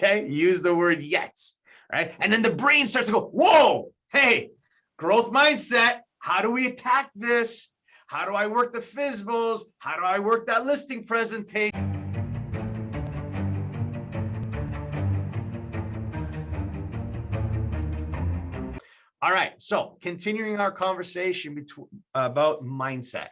Okay, use the word yet, right? And then the brain starts to go, whoa, hey, growth mindset. How do we attack this? How do I work the FSBOs? How do I work that listing presentation? All right, so continuing our conversation about mindset.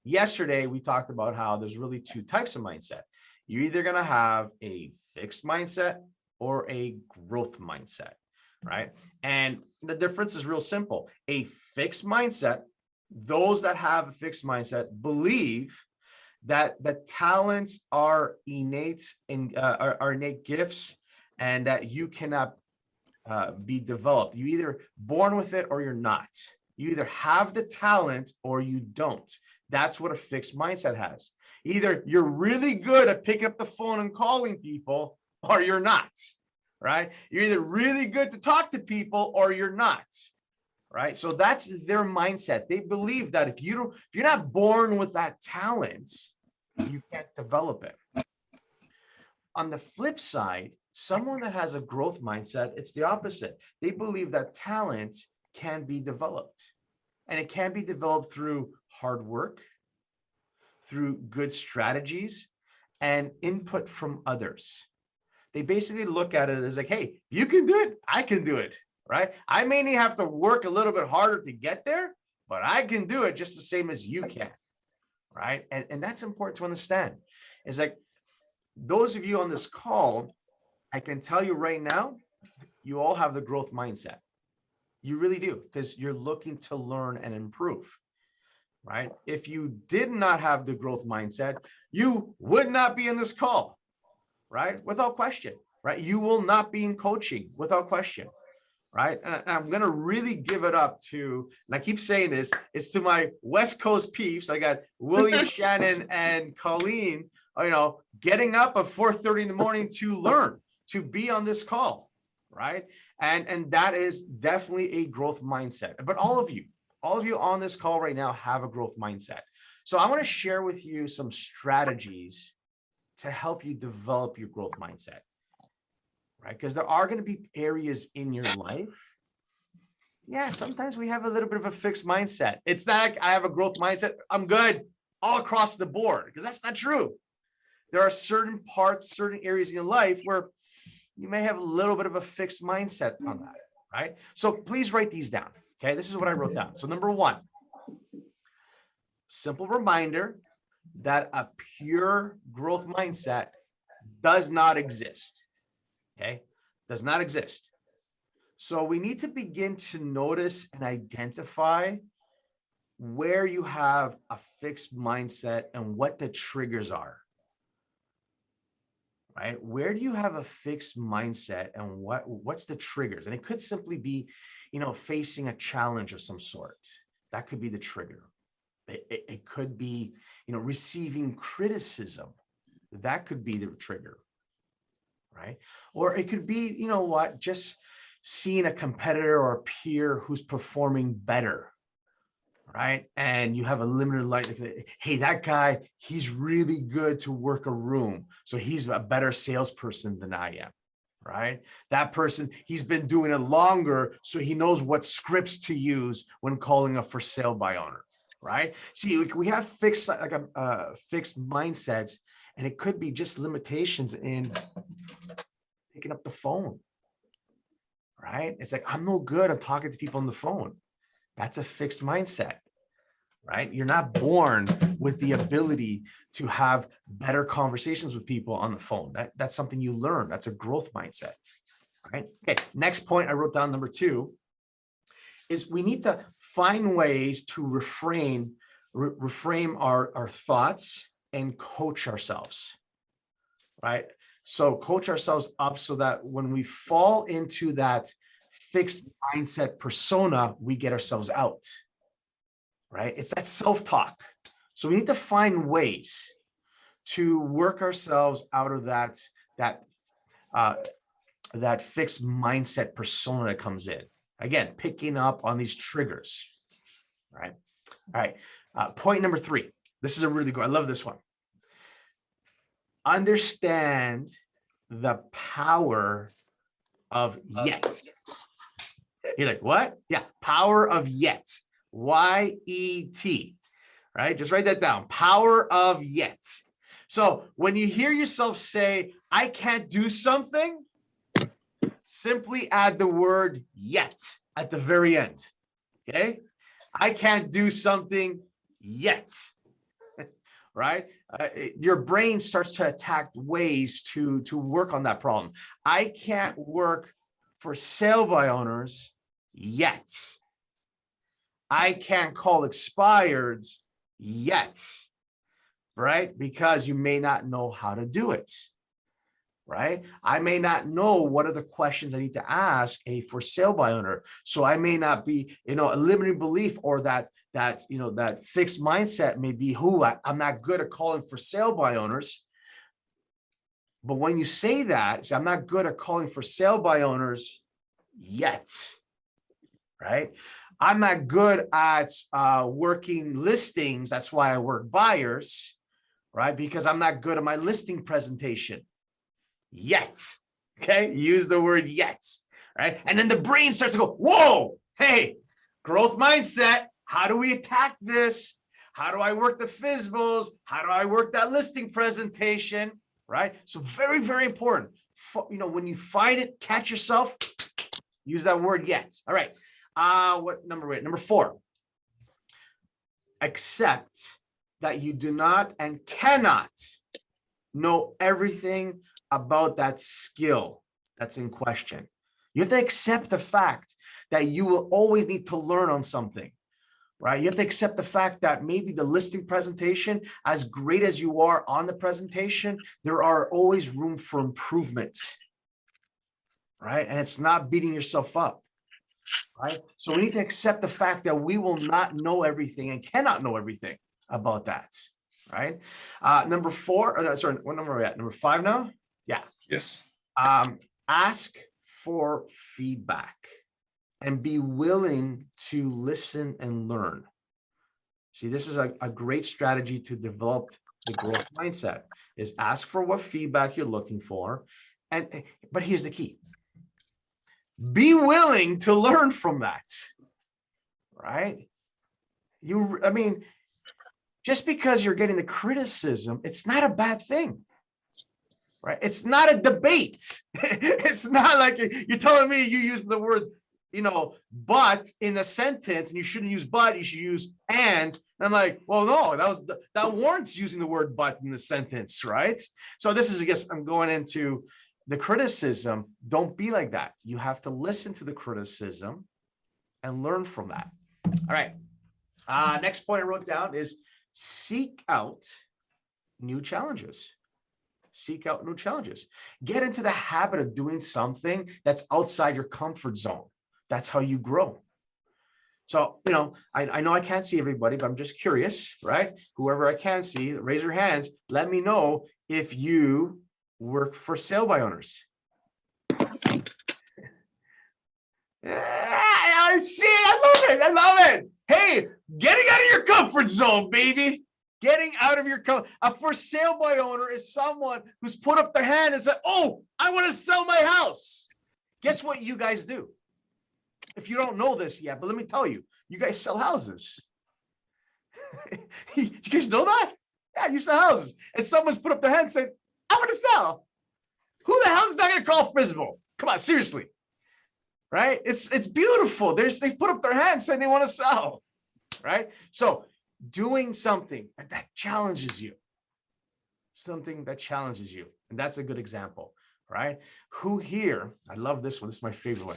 Yesterday, we talked about how there's really two types of mindset. You're either going to have a fixed mindset or a growth mindset, right? And the difference is real simple. A fixed mindset, those that have a fixed mindset believe that the talents are innate are innate gifts, and that you cannot be developed. You're either born with it or you're not. You either have the talent or you don't. That's what a fixed mindset has. Either you're really good at picking up the phone and calling people, or you're not, right? You're either really good to talk to people or you're not, right? So that's their mindset. They believe that if you're not born with that talent, you can't develop it. On the flip side, someone that has a growth mindset, it's the opposite. They believe that talent can be developed, and it can be developed through hard work, through good strategies, and input from others. They basically look at it as like, hey, you can do it, I can do it, right? I may need have to work a little bit harder to get there, but I can do it just the same as you can, right? And that's important to understand. It's like, those of you on this call, I can tell you right now, you all have the growth mindset. You really do, because you're looking to learn and improve, right? If you did not have the growth mindset, you would not be in this call, right? Without question, right? You will not be in coaching without question, right? And I'm going to really give it up to, and I keep saying this, it's to my West Coast peeps. I got William, Shannon, and Colleen, getting up at 4:30 in the morning to learn, to be on this call, right? And that is definitely a growth mindset. But all of you on this call right now have a growth mindset. So I want to share with you some strategies to help you develop your growth mindset, right? Because there are going to be areas in your life. Yeah, sometimes we have a little bit of a fixed mindset. It's not like I have a growth mindset, I'm good all across the board, because that's not true. There are certain parts, certain areas in your life where you may have a little bit of a fixed mindset on that, right? So please write these down, okay? This is what I wrote down. So number one, simple reminder that a pure growth mindset does not exist, okay? Does not exist. So we need to begin to notice and identify where you have a fixed mindset and what the triggers are. Right? Where do you have a fixed mindset, and what's the triggers? And it could simply be, facing a challenge of some sort. That could be the trigger. It could be, receiving criticism. That could be the trigger, right? Or it could be, just seeing a competitor or a peer who's performing better, right? And you have a limited light. Hey, that guy, he's really good to work a room. So he's a better salesperson than I am, right? That person, he's been doing it longer, so he knows what scripts to use when calling a for sale by owner, right? See, we have fixed mindsets, and it could be just limitations in picking up the phone, right? It's like, I'm no good at talking to people on the phone. That's a fixed mindset, right? You're not born with the ability to have better conversations with people on the phone. That's something you learn. That's a growth mindset, right? Okay, next point I wrote down, number two, is we need to find ways to reframe our thoughts and coach ourselves, right? So coach ourselves up so that when we fall into that fixed mindset persona, we get ourselves out, right? It's that self-talk. So we need to find ways to work ourselves out of that fixed mindset persona that comes in. Again, picking up on these triggers, right? All right. Point number three. This is a really good, I love this one. Understand the power of yet. You're like, what? Yeah, power of yet. Y-E-T, right? Just write that down. Power of yet. So when you hear yourself say, I can't do something, simply add the word yet at the very end. Okay? I can't do something yet. Right? Your brain starts to attack ways to work on that problem. I can't work for sale by owners yet. I can't call expireds yet, right? Because you may not know how to do it, right? I may not know what are the questions I need to ask a for sale by owner. So I may not be, a limiting belief, or that fixed mindset may be, I'm not good at calling for sale by owners. But when you say that, I'm not good at calling for sale by owners yet, right? I'm not good at working listings. That's why I work buyers, right? Because I'm not good at my listing presentation yet. Okay, use the word yet, right? And then the brain starts to go, whoa, hey, growth mindset. How do we attack this? How do I work the FSBOs? How do I work that listing presentation, right? So very, very important. When you find it, catch yourself, use that word yet. All right. What number? Wait, number 4. Accept that you do not and cannot know everything about that skill that's in question. You have to accept the fact that you will always need to learn on something, right? You have to accept the fact that maybe the listing presentation, as great as you are on the presentation, there are always room for improvement, right? And it's not beating yourself up. Right? So we need to accept the fact that we will not know everything and cannot know everything about that. Right? Number 4, sorry, what number are we at? Number 5 now? Yeah. Yes. Ask for feedback and be willing to listen and learn. See, this is a great strategy to develop the growth mindset, is ask for what feedback you're looking for. But here's the key. Be willing to learn from that, right? Just because you're getting the criticism, it's not a bad thing, right? It's not a debate. It's not like you're telling me you use the word, but in a sentence, and you shouldn't use but, you should use and. And I'm like, well, no, that warrants using the word but in the sentence, right? So this is, I guess, I'm going into the criticism. Don't be like that. You have to listen to the criticism and learn from that. All right. Next point I wrote down is seek out new challenges. Seek out new challenges. Get into the habit of doing something that's outside your comfort zone. That's how you grow. So, I know I can't see everybody, but I'm just curious, right? Whoever I can see, raise your hands. Let me know if you work for sale by owners. I see. I love it. Hey, getting out of your comfort zone, baby. Getting out of your comfort. A for sale by owner is someone who's put up their hand and said, oh, I want to sell my house. Guess what you guys do? If you don't know this yet, but let me tell you, you guys sell houses. You guys know that? Yeah, you sell houses. And someone's put up their hand and said, I want to sell. Who the hell is not going to call FSBO? Come on, seriously. Right? It's beautiful. They've put up their hands saying they want to sell. Right? So doing something that challenges you. Something that challenges you. And that's a good example. Right? Who here, I love this one. This is my favorite one.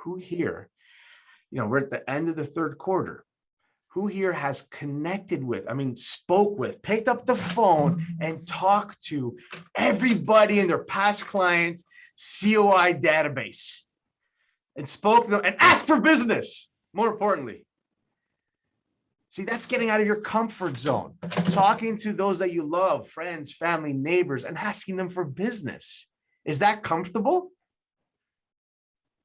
Who here, we're at the end of the 3rd quarter. Who here has connected with, spoke with, picked up the phone and talked to everybody in their past client COI database and spoke to them and asked for business, more importantly? See, that's getting out of your comfort zone. Talking to those that you love, friends, family, neighbors, and asking them for business. Is that comfortable?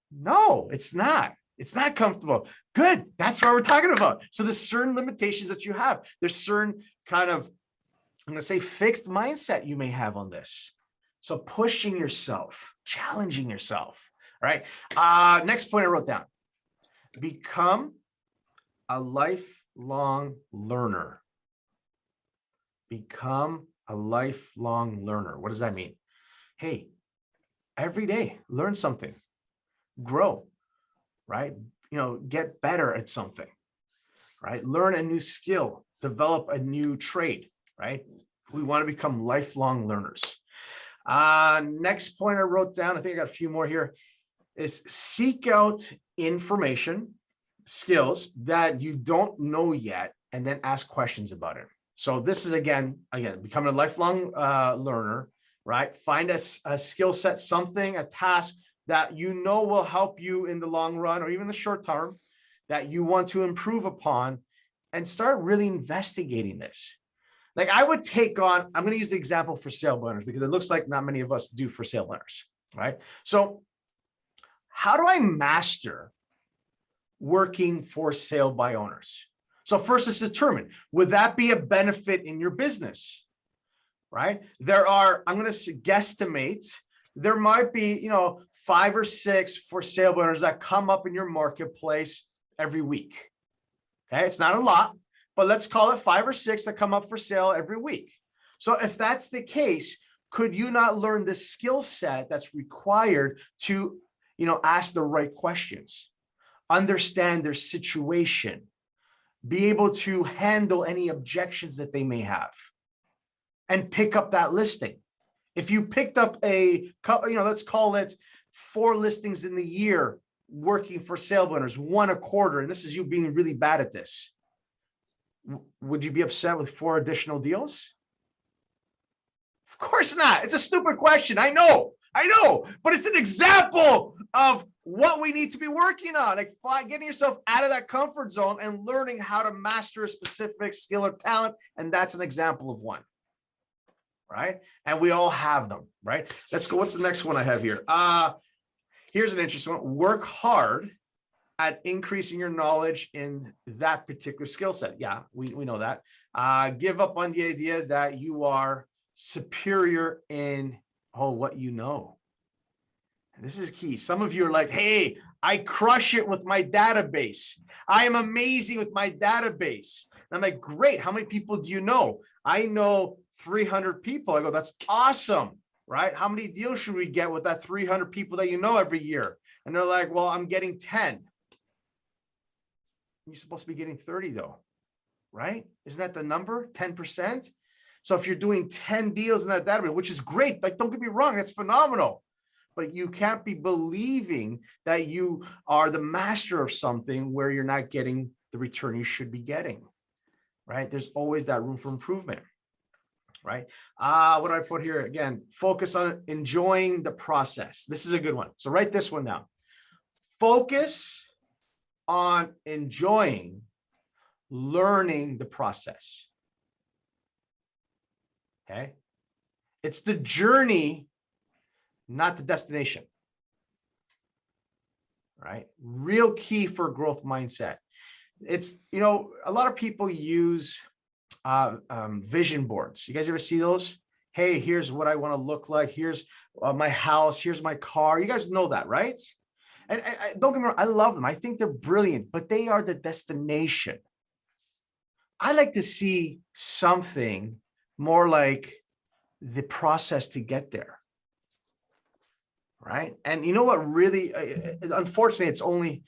No, it's not. It's not comfortable. Good. That's what we're talking about. So there's certain limitations that you have. There's certain kind of, I'm going to say, fixed mindset you may have on this. So pushing yourself, challenging yourself. All right. Next point I wrote down. Become a lifelong learner. Become a lifelong learner. What does that mean? Hey, every day, learn something, grow, right? Get better at something, right? Learn a new skill, develop a new trade, right? We want to become lifelong learners. Next point I wrote down, I think I got a few more here, is seek out information, skills that you don't know yet, and then ask questions about it. So this is again, becoming a lifelong learner, right? Find a skill set, something, a task that will help you in the long run or even the short term that you want to improve upon, and start really investigating this. Like I would take on, I'm going to use the example for sale learners because it looks like not many of us do for sale learners, right? So how do I master working for sale by owners? So first is determine, would that be a benefit in your business, right? I'm going to guesstimate, there might be, 5 or 6 for sale owners that come up in your marketplace every week. Okay. It's not a lot, but let's call it 5 or 6 that come up for sale every week. So if that's the case, could you not learn the skill set that's required to, ask the right questions, understand their situation, be able to handle any objections that they may have, and pick up that listing? If you picked up let's call it 4 listings in the year working for sale owners, 1 a quarter, and this is you being really bad at this, would you be upset with 4 additional deals? Of course not. It's a stupid question. I know, but it's an example of what we need to be working on, like getting yourself out of that comfort zone and learning how to master a specific skill or talent. And that's an example of one, right? And we all have them, right? Let's go. What's the next one I have here? Here's an interesting one. Work hard at increasing your knowledge in that particular skill set. Yeah, we know that. Give up on the idea that you are superior in what you know. And this is key. Some of you are like, hey, I crush it with my database. I am amazing with my database. And I'm like, great. How many people do you know? I know 300 people. I go, that's awesome, right? How many deals should we get with that 300 people that you know every year? And they're like, well, I'm getting 10. You're supposed to be getting 30 though, right? Isn't that the number? 10%. So if you're doing 10 deals in that database, which is great, like, don't get me wrong, it's phenomenal, but you can't be believing that you are the master of something where you're not getting the return you should be getting, right? There's always that room for improvement, right? What do I put here? Again, focus on enjoying the process. This is a good one. So write this one down. Focus on enjoying learning the process. Okay. It's the journey, not the destination. Right. Real key for growth mindset. It's, a lot of people use vision boards. You guys ever see those? Hey, here's what I want to look like. Here's my house. Here's my car. You guys know that, right? And don't get me wrong, I love them. I think they're brilliant, but they are the destination. I like to see something more like the process to get there, right? And you know what really, unfortunately, it's only,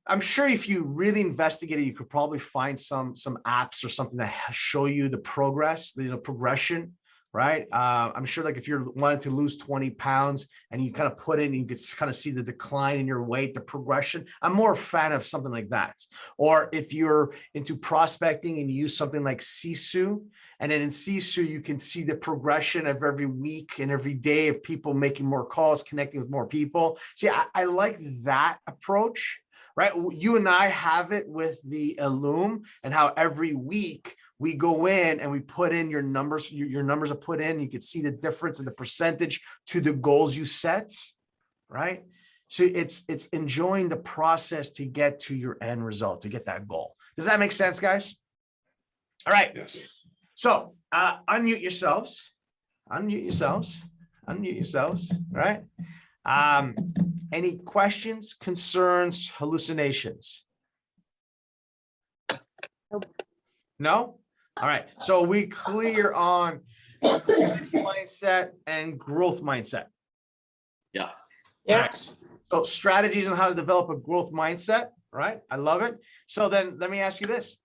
I'm sure if you really investigate it, you could probably find some apps or something that show you the progress, progression, right? I'm sure like if you're wanting to lose 20 pounds and you kind of put in, you could kind of see the decline in your weight, the progression. I'm more a fan of something like that. Or if you're into prospecting and you use something like Sisu, and then in Sisu, you can see the progression of every week and every day of people making more calls, connecting with more people. See, I like that approach, right? You and I have it with the Illume, and how every week we go in and we put in your numbers, your numbers are put in, you can see the difference in the percentage to the goals you set, right? So it's enjoying the process to get to your end result, to get that goal. Does that make sense, guys? All right. Yes. So unmute yourselves. Unmute yourselves, all right? Any questions, concerns, hallucinations? Nope. No? All right. So we clear on fixed mindset and growth mindset. Yeah. Yeah. Nice. So strategies on how to develop a growth mindset, right? I love it. So then let me ask you this.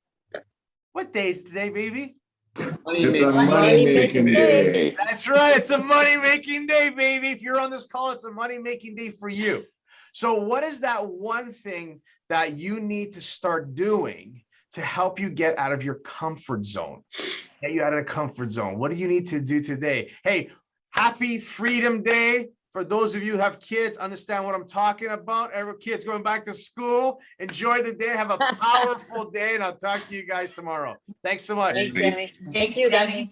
What day is today, baby? It's a money-making day. That's right. It's a money-making day, baby. If you're on this call, it's a money-making day for you. So what is that one thing that you need to start doing to help you get out of your comfort zone? Get you out of the comfort zone. What do you need to do today? Hey, happy Freedom Day. For those of you who have kids, understand what I'm talking about. Every kid's going back to school. Enjoy the day. Have a powerful day, and I'll talk to you guys tomorrow. Thanks so much. Thanks, Danny. Thank you, Danny.